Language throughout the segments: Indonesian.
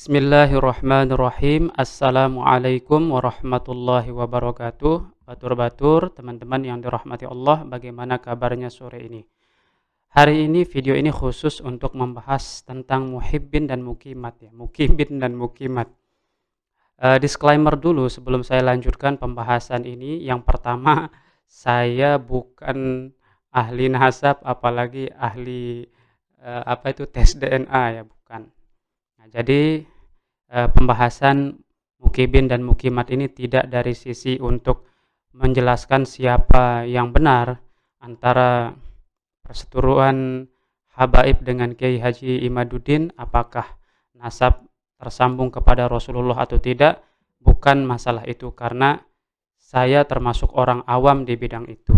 Bismillahirrahmanirrahim. Assalamualaikum warahmatullahi wabarakatuh. Batur-batur, teman-teman yang dirahmati Allah, bagaimana kabarnya sore ini? Hari ini video ini khusus untuk membahas tentang muhibbin dan mukimat ya. Mukibbin dan mukimat. Disclaimer dulu sebelum saya lanjutkan pembahasan ini. Yang pertama, saya bukan ahli nasab apalagi ahli tes DNA ya, bukan. Nah, jadi pembahasan mukibin dan mukimat ini tidak dari sisi untuk menjelaskan siapa yang benar antara perseteruan habaib dengan Kiai Haji Imaduddin, apakah nasab tersambung kepada Rasulullah atau tidak. Bukan masalah itu, karena saya termasuk orang awam di bidang itu.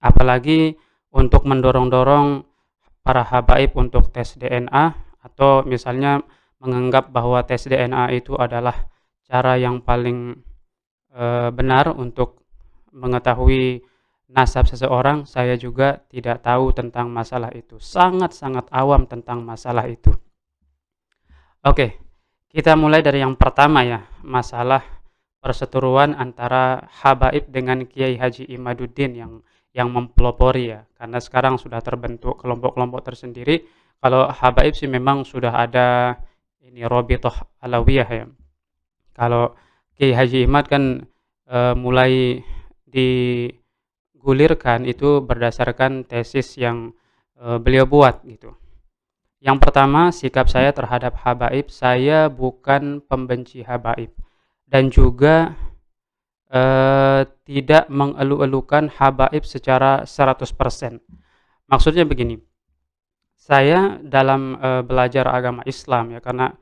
Apalagi untuk mendorong-dorong para habaib untuk tes DNA, atau misalnya menganggap bahwa tes DNA itu adalah cara yang paling benar untuk mengetahui nasab seseorang. Saya juga tidak tahu tentang masalah itu, sangat-sangat awam tentang masalah itu. Oke, kita mulai dari yang pertama ya, masalah perseteruan antara habaib dengan Kiai Haji Imaduddin yang mempelopori ya, karena sekarang sudah terbentuk kelompok-kelompok tersendiri. Kalau habaib sih memang sudah ada ini Robitoh Alawiyah ya. Kalau Kiai Haji Imad kan mulai digulirkan itu berdasarkan tesis yang beliau buat gitu. Yang pertama, sikap saya terhadap habaib, saya bukan pembenci habaib dan juga tidak mengeluh-elukan habaib secara 100%. Maksudnya begini, saya dalam belajar agama Islam ya, karena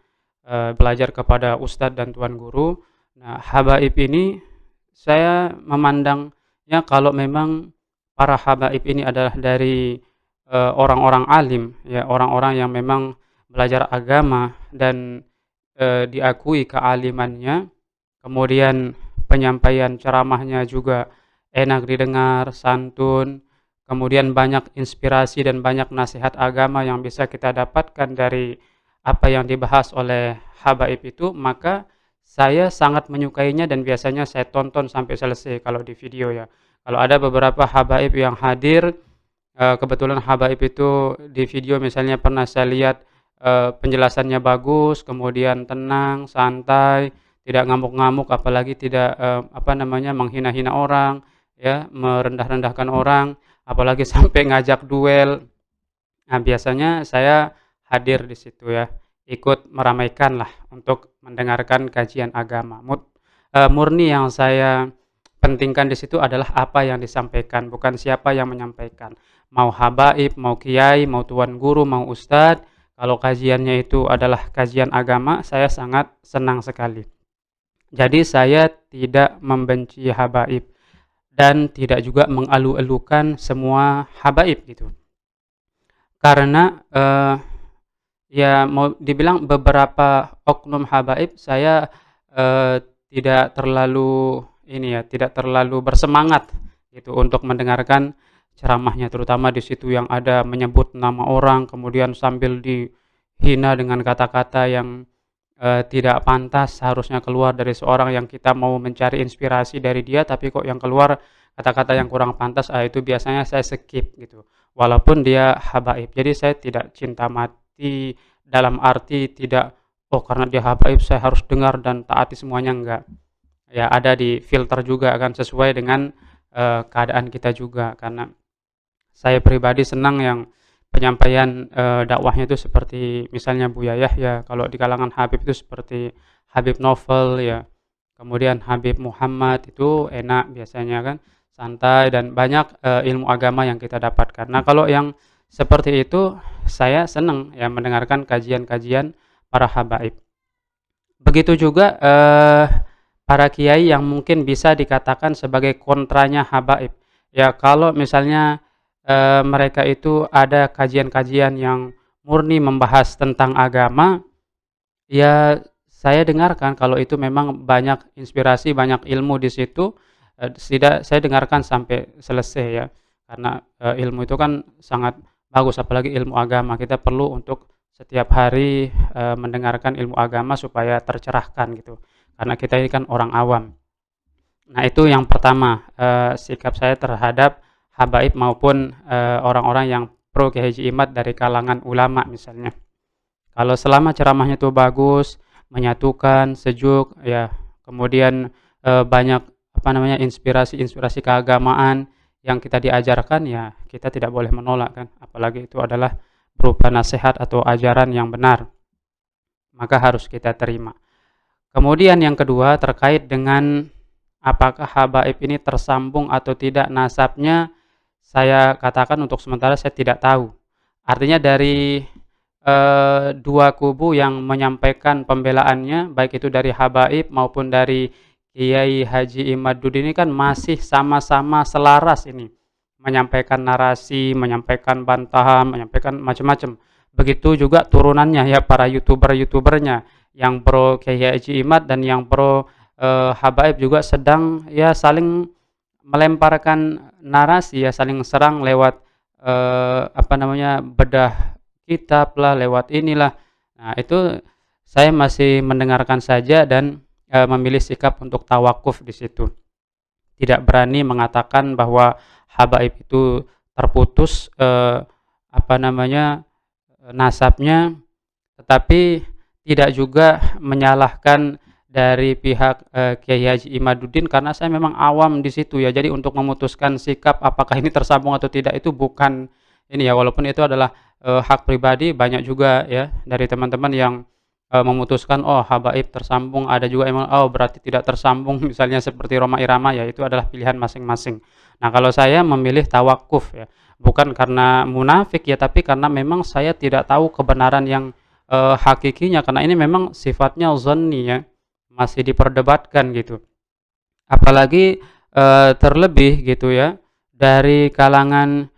belajar kepada ustadz dan tuan guru. Nah, habaib ini saya memandangnya kalau memang para habaib ini adalah dari orang-orang alim ya, orang-orang yang memang belajar agama dan diakui kealimannya, kemudian penyampaian ceramahnya juga enak didengar, santun, kemudian banyak inspirasi dan banyak nasihat agama yang bisa kita dapatkan dari apa yang dibahas oleh habaib itu, maka saya sangat menyukainya dan biasanya saya tonton sampai selesai kalau di video ya. Kalau ada beberapa habaib yang hadir, kebetulan habaib itu di video misalnya pernah saya lihat penjelasannya bagus, kemudian tenang, santai, tidak ngamuk-ngamuk, apalagi tidak menghina-hina orang ya, merendah-rendahkan orang, apalagi sampai ngajak duel. Nah, biasanya saya hadir di situ ya, ikut meramaikan lah untuk mendengarkan kajian agama. Murni yang saya pentingkan di situ adalah apa yang disampaikan, bukan siapa yang menyampaikan. Mau habaib, mau kiai, mau tuan guru, mau ustadz, kalau kajiannya itu adalah kajian agama, saya sangat senang sekali. Jadi saya tidak membenci habaib dan tidak juga mengeluh-elukan semua habaib gitu. Karena ya mau dibilang beberapa oknum habaib saya tidak terlalu bersemangat gitu untuk mendengarkan ceramahnya, terutama di situ yang ada menyebut nama orang kemudian sambil dihina dengan kata-kata yang tidak pantas harusnya keluar dari seorang yang kita mau mencari inspirasi dari dia, tapi kok yang keluar kata-kata yang kurang pantas. Itu biasanya saya skip gitu, walaupun dia habaib. Jadi saya tidak cinta mati dalam arti tidak, oh karena dia habaib saya harus dengar dan taati semuanya, enggak ya. Ada di filter juga akan sesuai dengan keadaan kita juga, karena saya pribadi senang yang penyampaian dakwahnya itu seperti misalnya Buya Yahya. Kalau di kalangan Habib itu seperti Habib Novel ya, kemudian Habib Muhammad, itu enak biasanya kan, santai dan banyak ilmu agama yang kita dapatkan. Nah, kalau yang seperti itu saya senang ya mendengarkan kajian-kajian para habaib. Begitu juga para kiai yang mungkin bisa dikatakan sebagai kontranya habaib ya. Kalau misalnya mereka itu ada kajian-kajian yang murni membahas tentang agama, ya saya dengarkan. Kalau itu memang banyak inspirasi, banyak ilmu di situ, saya dengarkan sampai selesai ya. Karena ilmu itu kan sangat bagus, apalagi ilmu agama. Kita perlu untuk setiap hari mendengarkan ilmu agama supaya tercerahkan gitu. Karena kita ini kan orang awam. Nah, itu yang pertama, sikap saya terhadap habaib maupun orang-orang yang pro Kiai Haji Imad dari kalangan ulama misalnya. Kalau selama ceramahnya itu bagus, menyatukan, sejuk, ya, kemudian banyak apa namanya inspirasi-inspirasi keagamaan yang kita diajarkan, ya kita tidak boleh menolak kan, apalagi itu adalah berupa nasihat atau ajaran yang benar, maka harus kita terima. Kemudian yang kedua terkait dengan apakah habaib ini tersambung atau tidak nasabnya, saya katakan untuk sementara saya tidak tahu. Artinya dari dua kubu yang menyampaikan pembelaannya, baik itu dari habaib maupun dari Kiai Haji Imaduddin ini kan masih sama-sama selaras ini, menyampaikan narasi, menyampaikan bantahan, menyampaikan macam-macam. Begitu juga turunannya ya, para YouTuber-YouTubernya yang pro Kiai Haji Imad dan yang pro habaib juga sedang ya saling melemparkan narasi ya, saling serang lewat apa namanya, bedah kitab lah, lewat inilah. Nah, itu saya masih mendengarkan saja dan memilih sikap untuk tawakuf di situ. Tidak berani mengatakan bahwa habaib itu terputus apa namanya, nasabnya, tetapi tidak juga menyalahkan dari pihak Kiai Haji Imaduddin karena saya memang awam di situ ya. Jadi untuk memutuskan sikap apakah ini tersambung atau tidak itu bukan ini ya, walaupun itu adalah hak pribadi. Banyak juga ya dari teman-teman yang memutuskan oh habaib tersambung, ada juga emang oh berarti tidak tersambung misalnya seperti Roma Irama, ya itu adalah pilihan masing-masing. Nah, kalau saya memilih tawakuf ya, bukan karena munafik ya, tapi karena memang saya tidak tahu kebenaran yang hakikinya, karena ini memang sifatnya zanni ya, masih diperdebatkan gitu. Apalagi terlebih gitu ya, dari kalangan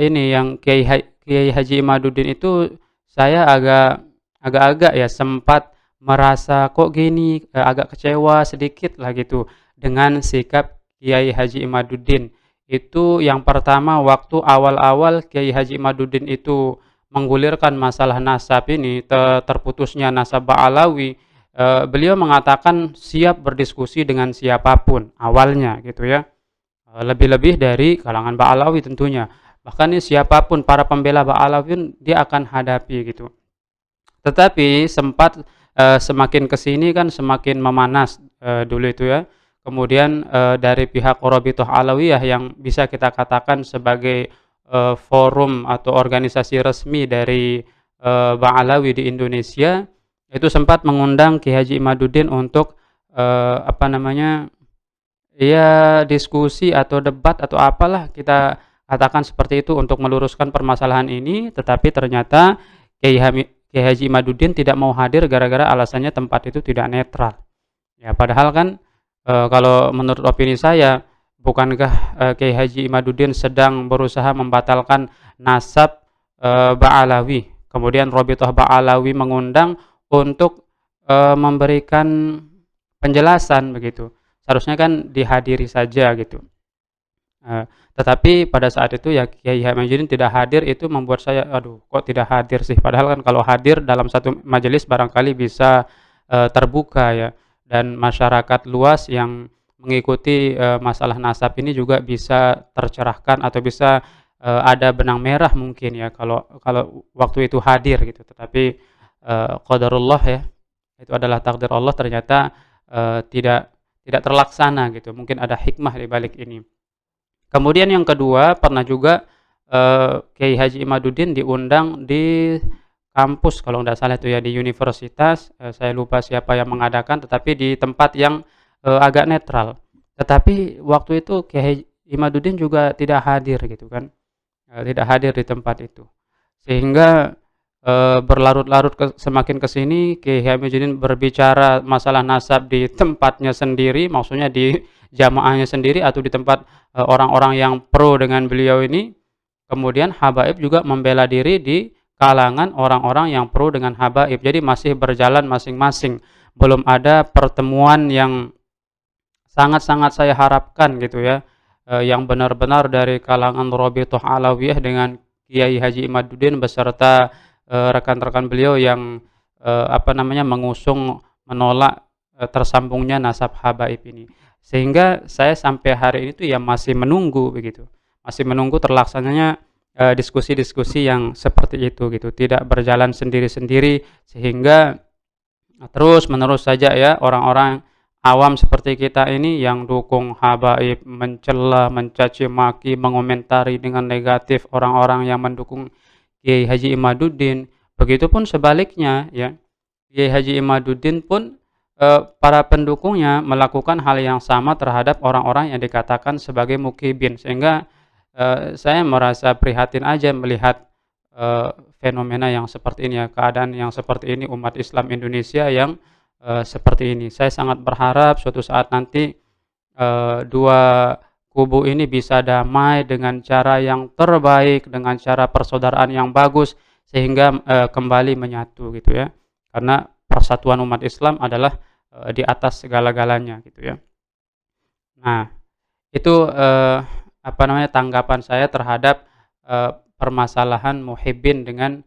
ini yang Kiai Haji Imaduddin itu saya agak-agak ya sempat merasa kok gini, agak kecewa sedikit lah gitu dengan sikap Kiai Haji Imaduddin. Itu yang pertama, waktu awal-awal Kiai Haji Imaduddin itu menggulirkan masalah nasab ini, terputusnya nasab Ba'alawi, beliau mengatakan siap berdiskusi dengan siapapun awalnya gitu ya. Lebih-lebih dari kalangan Ba'alawi tentunya. Bahkan siapapun para pembela Ba'alawi dia akan hadapi gitu. Tetapi sempat semakin kesini kan semakin memanas dulu itu ya. Kemudian dari pihak Qorabithah Alawiyah yang bisa kita katakan sebagai forum atau organisasi resmi dari Ba'alawi di Indonesia, itu sempat mengundang Ki Haji Imaduddin untuk apa namanya, ya diskusi atau debat atau apalah kita katakan seperti itu untuk meluruskan permasalahan ini, tetapi ternyata Kiai Haji Imaduddin tidak mau hadir gara-gara alasannya tempat itu tidak netral. Ya padahal kan kalau menurut opini saya, bukankah Kiai Haji Imaduddin sedang berusaha membatalkan nasab Ba'alawi. Kemudian Rabithah Ba'alawi mengundang untuk memberikan penjelasan begitu. Seharusnya kan dihadiri saja gitu. Tetapi pada saat itu ya Kiai Imaduddin tidak hadir, itu membuat saya aduh kok tidak hadir sih, padahal kan kalau hadir dalam satu majelis barangkali bisa terbuka ya, dan masyarakat luas yang mengikuti masalah nasab ini juga bisa tercerahkan atau bisa ada benang merah mungkin ya kalau kalau waktu itu hadir gitu. Tetapi qadarullah ya, itu adalah takdir Allah, ternyata tidak terlaksana gitu. Mungkin ada hikmah di balik ini. Kemudian yang kedua, pernah juga Kiai Haji Imaduddin diundang di kampus kalau tidak salah itu ya, di universitas, saya lupa siapa yang mengadakan, tetapi di tempat yang agak netral. Tetapi waktu itu Kiai Imaduddin juga tidak hadir gitu kan, tidak hadir di tempat itu. Sehingga berlarut-larut semakin ke sini Kiai Imaduddin berbicara masalah nasab di tempatnya sendiri, maksudnya di jamaahnya sendiri atau di tempat orang-orang yang pro dengan beliau ini. Kemudian habaib juga membela diri di kalangan orang-orang yang pro dengan habaib. Jadi masih berjalan masing-masing. Belum ada pertemuan yang sangat-sangat saya harapkan gitu ya, yang benar-benar dari kalangan Rabithah Alawiyah dengan Kiai Haji Imaduddin beserta rekan-rekan beliau yang, apa namanya, mengusung, menolak, tersambungnya nasab habaib ini. Sehingga saya sampai hari ini tuh ya masih menunggu begitu, masih menunggu terlaksananya, diskusi-diskusi yang seperti itu gitu, tidak berjalan sendiri-sendiri sehingga terus-menerus saja ya orang-orang awam seperti kita ini yang dukung habaib, mencela, mencaci maki, mengomentari dengan negatif orang-orang yang mendukung Kiai Haji Imaduddin. Begitupun sebaliknya ya, Kiai Haji Imaduddin pun, para pendukungnya melakukan hal yang sama terhadap orang-orang yang dikatakan sebagai mukibin. Sehingga, saya merasa prihatin aja melihat, eee, fenomena yang seperti ini ya, keadaan yang seperti ini umat Islam Indonesia yang, seperti ini. Saya sangat berharap suatu saat nanti, dua kubu ini bisa damai dengan cara yang terbaik, dengan cara persaudaraan yang bagus, sehingga, kembali menyatu gitu ya. Karena persatuan umat Islam adalah, di atas segala-galanya gitu ya. Nah, itu, apa namanya, tanggapan saya terhadap, permasalahan muhibbin dengan,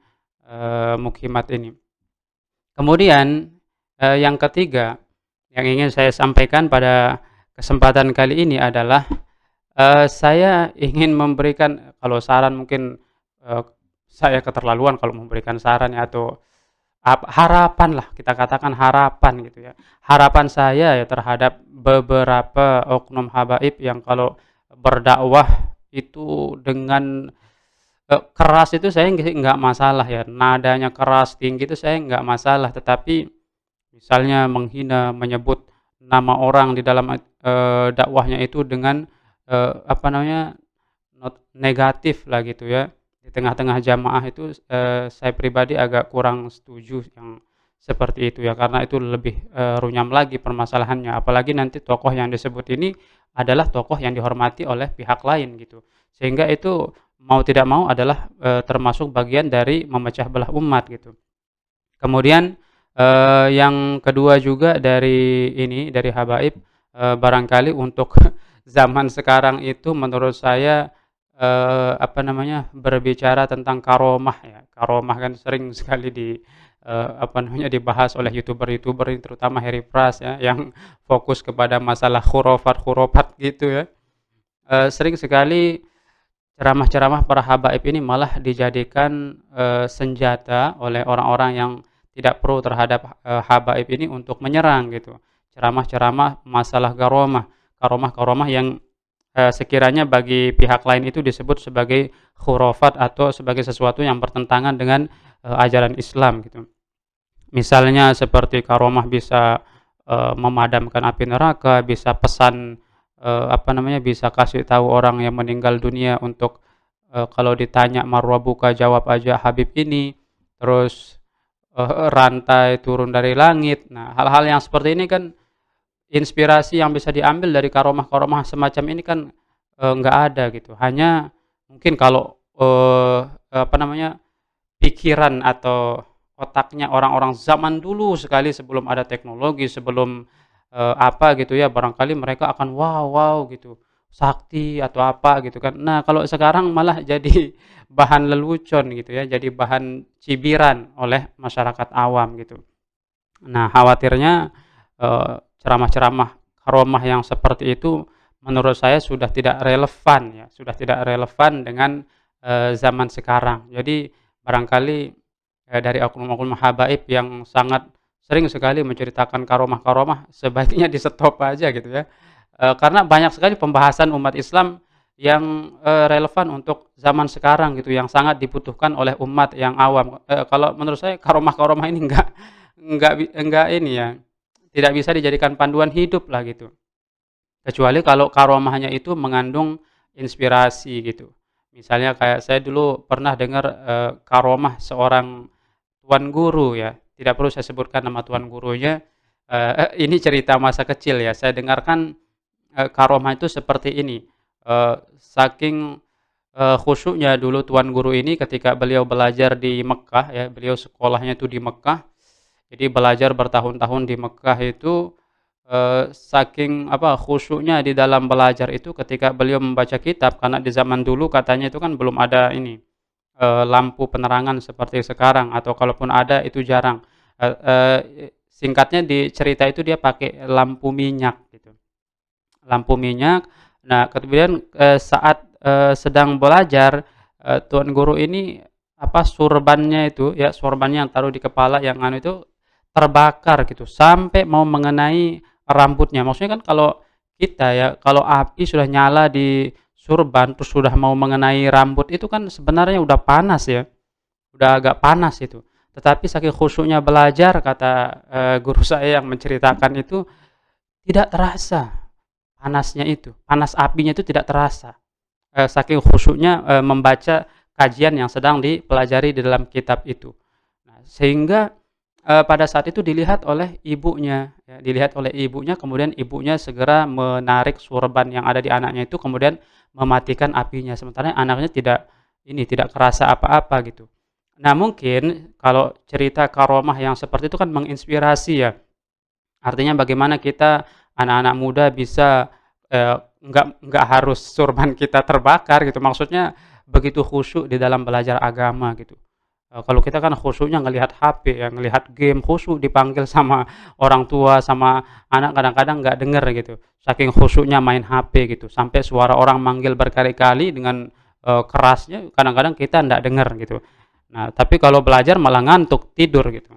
mukhimat ini. Kemudian, yang ketiga, yang ingin saya sampaikan pada kesempatan kali ini adalah, saya ingin memberikan kalau saran mungkin, eee, saya keterlaluan kalau memberikan saran ya atau harapan lah, kita katakan harapan gitu ya. Harapan saya ya terhadap beberapa oknum habaib yang kalau berdakwah itu dengan, keras itu saya nggak masalah ya, nadanya keras, tinggi itu saya nggak masalah, tetapi misalnya menghina, menyebut nama orang di dalam, dakwahnya itu dengan, apa namanya, negatif lah gitu ya. Di tengah-tengah jamaah itu, saya pribadi agak kurang setuju yang seperti itu ya, karena itu lebih, runyam lagi permasalahannya. Apalagi nanti tokoh yang disebut ini adalah tokoh yang dihormati oleh pihak lain gitu. Sehingga itu mau tidak mau adalah, termasuk bagian dari memecah belah umat gitu. Kemudian, yang kedua juga dari ini, dari habaib, barangkali untuk zaman sekarang itu menurut saya, apa namanya, berbicara tentang karomah ya. Karomah kan sering sekali apa namanya, dibahas oleh YouTuber-YouTuber ini terutama Harry Pras ya, yang fokus kepada masalah khurafat-khurafat gitu ya. Sering sekali ceramah-ceramah para habaib ini malah dijadikan, senjata oleh orang-orang yang tidak pro terhadap, habaib ini untuk menyerang gitu. Ceramah-ceramah masalah karomah-karomah yang, sekiranya bagi pihak lain itu disebut sebagai khurafat atau sebagai sesuatu yang bertentangan dengan, ajaran Islam gitu. Misalnya seperti karomah bisa, memadamkan api neraka, bisa pesan, apa namanya, bisa kasih tahu orang yang meninggal dunia untuk, kalau ditanya "Man rabbuka?" jawab aja "Habib ini." Terus, rantai turun dari langit. Nah, hal-hal yang seperti ini kan inspirasi yang bisa diambil dari karomah-karomah semacam ini kan, nggak ada gitu. Hanya mungkin kalau, apa namanya, pikiran atau otaknya orang-orang zaman dulu sekali sebelum ada teknologi, sebelum, apa gitu ya, barangkali mereka akan wow wow gitu, sakti atau apa gitu kan. Nah, kalau sekarang malah jadi bahan lelucon gitu ya, jadi bahan cibiran oleh masyarakat awam gitu. Nah, khawatirnya, ceramah-ceramah karomah yang seperti itu menurut saya sudah tidak relevan ya, sudah tidak relevan dengan, zaman sekarang. Jadi barangkali, dari oknum-oknum habaib yang sangat sering sekali menceritakan karomah-karomah sebaiknya di-stop aja gitu ya. Karena banyak sekali pembahasan umat Islam yang, relevan untuk zaman sekarang gitu, yang sangat dibutuhkan oleh umat yang awam. Kalau menurut saya karomah-karomah ini enggak ini ya, tidak bisa dijadikan panduan hidup lah gitu. Kecuali kalau karomahnya itu mengandung inspirasi gitu. Misalnya kayak saya dulu pernah dengar, karomah seorang tuan guru ya, tidak perlu saya sebutkan nama tuan gurunya, ini cerita masa kecil ya, saya dengarkan, karomah itu seperti ini, saking, khusyuknya dulu tuan guru ini ketika beliau belajar di Mekkah ya, beliau sekolahnya itu di Mekkah, jadi belajar bertahun-tahun di Mekkah itu, saking apa, khusyuknya di dalam belajar itu ketika beliau membaca kitab, karena di zaman dulu katanya itu kan belum ada ini, lampu penerangan seperti sekarang atau kalaupun ada itu jarang. Singkatnya di cerita itu dia pakai lampu minyak gitu, lampu minyak. Nah, kemudian, saat, sedang belajar, tuan guru ini, surbannya itu ya, sorbannya yang taruh di kepala yang anu itu terbakar gitu, sampai mau mengenai rambutnya. Maksudnya kan kalau kita ya, kalau api sudah nyala di surban, terus sudah mau mengenai rambut itu kan sebenarnya udah panas ya, udah agak panas itu. Tetapi saking khusyuknya belajar kata, guru saya yang menceritakan itu, tidak terasa panasnya itu, panas apinya itu tidak terasa, saking khusyuknya, membaca kajian yang sedang dipelajari di dalam kitab itu. Nah, sehingga, pada saat itu dilihat oleh ibunya, ya, dilihat oleh ibunya, kemudian ibunya segera menarik sorban yang ada di anaknya itu, kemudian mematikan apinya, sementara anaknya tidak kerasa apa-apa gitu. Nah, mungkin kalau cerita karomah yang seperti itu kan menginspirasi ya, artinya bagaimana kita anak-anak muda bisa, nggak harus sorban kita terbakar gitu, maksudnya begitu khusyuk di dalam belajar agama gitu. Kalau kita kan khusyuknya ngelihat HP ya, ngelihat game, khusyuk dipanggil sama orang tua, sama anak kadang-kadang nggak denger gitu, saking khusyuknya main HP gitu, sampai suara orang manggil berkali-kali dengan, kerasnya kadang-kadang kita nggak denger gitu. Nah, tapi kalau belajar malah ngantuk, tidur gitu.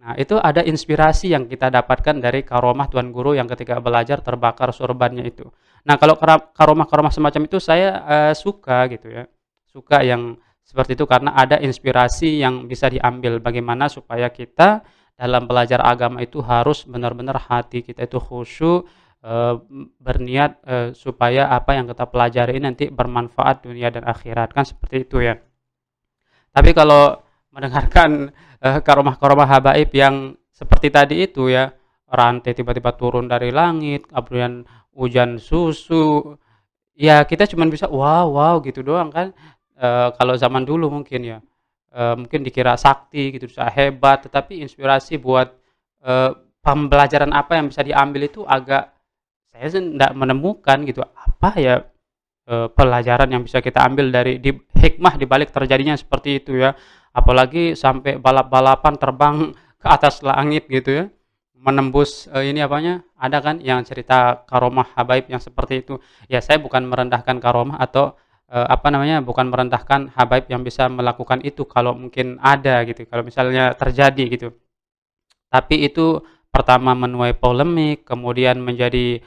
Nah, itu ada inspirasi yang kita dapatkan dari karomah tuan guru yang ketika belajar terbakar sorbannya itu. Nah, kalau karomah-karomah semacam itu saya, suka gitu ya, suka yang seperti itu karena ada inspirasi yang bisa diambil bagaimana supaya kita dalam belajar agama itu harus benar-benar hati kita itu khusyuk, berniat, supaya apa yang kita pelajari ini nanti bermanfaat dunia dan akhirat, kan seperti itu ya. Tapi kalau mendengarkan, karomah-karomah habaib yang seperti tadi itu ya, rantai tiba-tiba turun dari langit, kemudian hujan susu, ya kita cuman bisa, "Wow wow," gitu doang kan. Kalau zaman dulu mungkin ya, mungkin dikira sakti gitu, bisa hebat, tetapi inspirasi buat, eee, pembelajaran apa yang bisa diambil itu agak saya sih ndak menemukan gitu. Apa ya pelajaran yang bisa kita ambil dari hikmah di balik terjadinya seperti itu ya. Apalagi sampai balap-balapan terbang ke atas langit gitu ya, menembus, ini apanya, ada kan yang cerita karomah habaib yang seperti itu. Ya saya bukan merendahkan karomah atau, bukan merendahkan habaib yang bisa melakukan itu kalau mungkin ada gitu, kalau misalnya terjadi gitu. Tapi itu pertama menuai polemik, kemudian menjadi,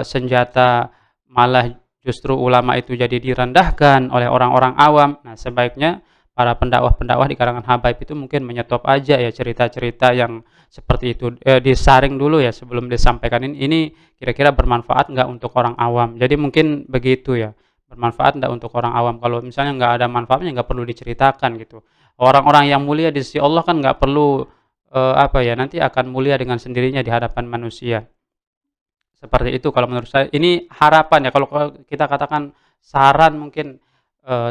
senjata malah justru ulama itu jadi direndahkan oleh orang-orang awam. Nah, sebaiknya para pendakwah-pendakwah di kalangan habaib itu mungkin menyetop aja ya cerita-cerita yang seperti itu, disaring dulu ya sebelum disampaikan. Ini kira-kira bermanfaat nggak untuk orang awam. Jadi mungkin begitu ya, bermanfaat nggak untuk orang awam. Kalau misalnya nggak ada manfaatnya nggak perlu diceritakan gitu. Orang-orang yang mulia di sisi Allah kan nggak perlu nanti akan mulia dengan sendirinya di hadapan manusia. Seperti itu kalau menurut saya. Ini harapan ya, kalau kita katakan saran mungkin,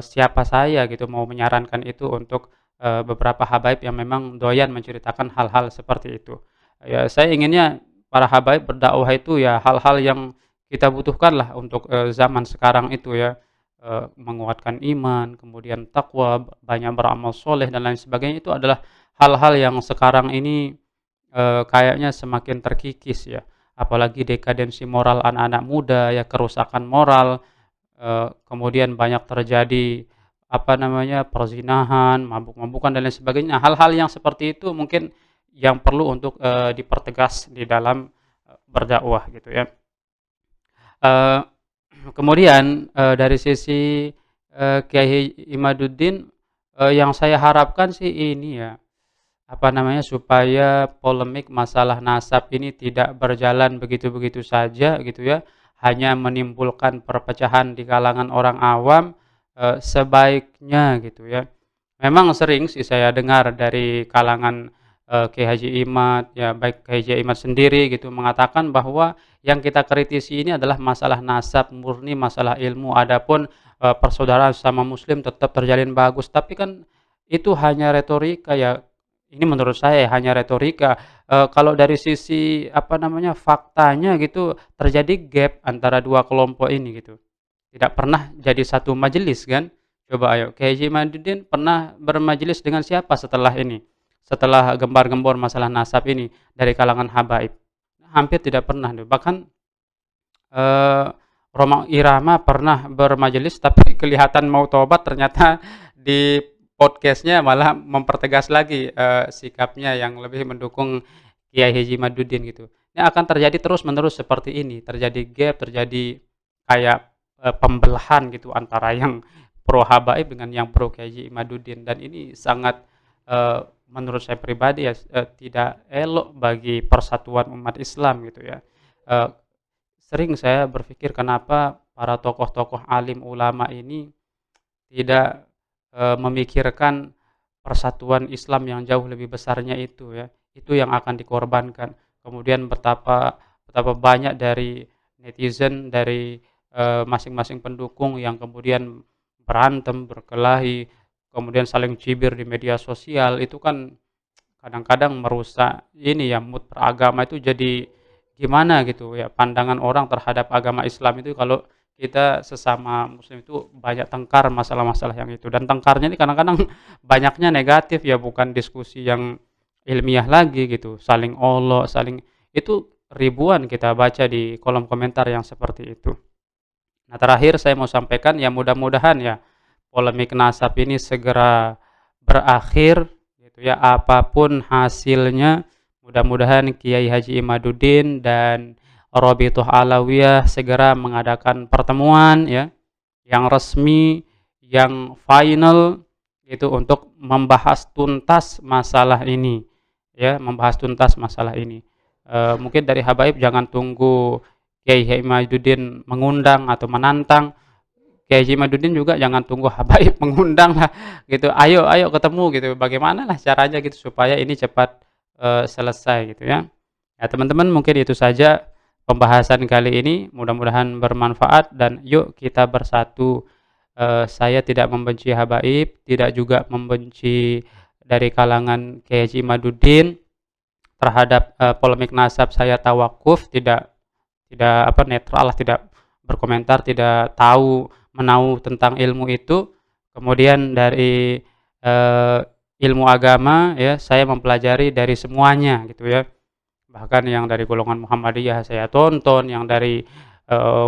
siapa saya gitu mau menyarankan itu untuk, beberapa habaib yang memang doyan menceritakan hal-hal seperti itu. Ya saya inginnya para habaib berdakwah itu ya hal-hal yang kita butuhkan lah untuk, zaman sekarang itu ya, menguatkan iman, kemudian takwa, banyak beramal soleh dan lain sebagainya, itu adalah hal-hal yang sekarang ini, kayaknya semakin terkikis ya, apalagi dekadensi moral anak-anak muda ya, kerusakan moral, kemudian banyak terjadi, perzinahan, mabuk-mabukan dan lain sebagainya. Hal-hal yang seperti itu mungkin yang perlu untuk, dipertegas di dalam, berdakwah gitu ya. Eee, kemudian, dari sisi, Kiai Imaduddin, yang saya harapkan sih ini ya, supaya polemik masalah nasab ini tidak berjalan begitu-begitu saja gitu ya, hanya menimbulkan perpecahan di kalangan orang awam, sebaiknya gitu ya. Memang sering sih saya dengar dari kalangan, Kiai Haji Imad, ya baik Kiai Haji Imad sendiri gitu mengatakan bahwa yang kita kritisi ini adalah masalah nasab murni masalah ilmu, adapun, persaudaraan sesama muslim tetap terjalin bagus. Tapi kan itu hanya retorika ya, ini menurut saya ya, hanya retorika, kalau dari sisi faktanya gitu terjadi gap antara 2 kelompok ini gitu. Tidak pernah jadi satu majelis kan. Coba ayo, Kiai Haji Imaduddin pernah bermajelis dengan siapa setelah ini? Setelah gembar-gembor masalah nasab ini dari kalangan habaib? Hampir tidak pernah tuh. Bahkan eh, Roma Irama pernah bermajelis tapi kelihatan mau tobat, ternyata di podcastnya malah mempertegas lagi sikapnya yang lebih mendukung Kiai Haji Imaduddin gitu. Ini akan terjadi terus-menerus seperti ini, terjadi gap, terjadi kayak pembelahan gitu antara yang pro habaib dengan yang pro Kiai Haji Imaduddin, dan ini sangat menurut saya pribadi ya tidak elok bagi persatuan umat Islam gitu ya. Eh, Sering saya berpikir kenapa para tokoh-tokoh alim ulama ini tidak memikirkan persatuan Islam yang jauh lebih besarnya itu ya. Itu yang akan dikorbankan. Kemudian betapa betapa banyak dari netizen, dari masing-masing pendukung yang kemudian berantem, berkelahi, kemudian saling cibir di media sosial, itu kan kadang-kadang merusak ini ya, mood beragama itu jadi gimana gitu ya, pandangan orang terhadap agama Islam itu kalau kita sesama muslim itu banyak tengkar masalah-masalah yang itu, dan tengkarnya ini kadang-kadang banyaknya negatif ya, bukan diskusi yang ilmiah lagi gitu, saling olok, saling itu ribuan kita baca di kolom komentar yang seperti itu. Nah, terakhir saya mau sampaikan ya, mudah-mudahan ya polemik nasab ini segera berakhir gitu ya, apapun hasilnya. Mudah-mudahan Kiai Haji Imaduddin dan Robitoh Alawiyah segera mengadakan pertemuan ya yang resmi, yang final itu untuk membahas tuntas masalah ini ya, membahas tuntas masalah ini. Mungkin dari habaib jangan tunggu Kiai Haji Imaduddin mengundang atau menantang, Kiai Haji Imaduddin juga jangan tunggu habaib mengundang lah gitu. Ayo ayo ketemu gitu. Bagaimana lah caranya gitu supaya ini cepat selesai gitu ya. Ya teman-teman, mungkin itu saja pembahasan kali ini. Mudah-mudahan bermanfaat dan yuk kita bersatu. Saya tidak membenci habaib, tidak juga membenci dari kalangan Kiai Haji Imaduddin. Terhadap polemik nasab saya tawakuf, tidak apa, netral lah, tidak berkomentar, tidak tahu menau tentang ilmu itu. Kemudian dari ilmu agama ya, saya mempelajari dari semuanya gitu ya. Bahkan yang dari golongan Muhammadiyah saya tonton, yang dari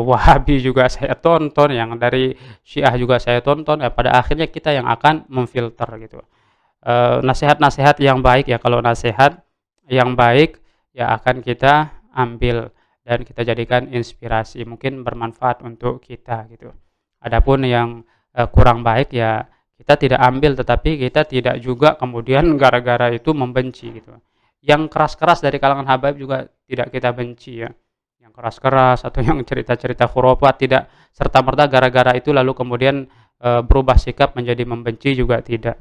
Wahabi juga saya tonton, yang dari Syiah juga saya tonton. Ya, pada akhirnya kita yang akan memfilter gitu. Nasihat-nasihat yang baik ya, kalau nasihat yang baik ya akan kita ambil dan kita jadikan inspirasi, mungkin bermanfaat untuk kita gitu. Adapun yang kurang baik ya kita tidak ambil, tetapi kita tidak juga kemudian gara-gara itu membenci gitu. Yang keras-keras dari kalangan habaib juga tidak kita benci ya. Yang keras-keras atau yang cerita-cerita khurafat tidak serta-merta gara-gara itu lalu kemudian berubah sikap menjadi membenci juga tidak.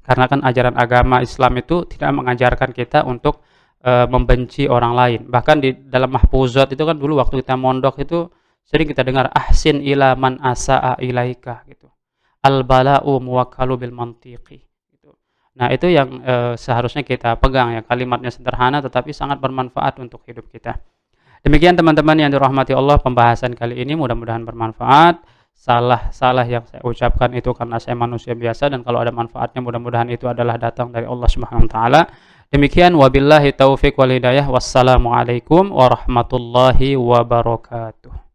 Karena kan ajaran agama Islam itu tidak mengajarkan kita untuk membenci orang lain. Bahkan di dalam mahfuzat itu kan dulu waktu kita mondok itu sering kita dengar ahsin ila man asa'a ilaika gitu. Al bala'u muwakkalu bil mantiqi gitu. Nah, itu yang seharusnya kita pegang ya, kalimatnya sederhana tetapi sangat bermanfaat untuk hidup kita. Demikian teman-teman yang dirahmati Allah, pembahasan kali ini mudah-mudahan bermanfaat. Salah yang saya ucapkan itu karena saya manusia biasa, dan kalau ada manfaatnya mudah-mudahan itu adalah datang dari Allah Subhanahu wa taala. Demikian, wabillahi taufik wal hidayah. Wassalamualaikum warahmatullahi wabarakatuh.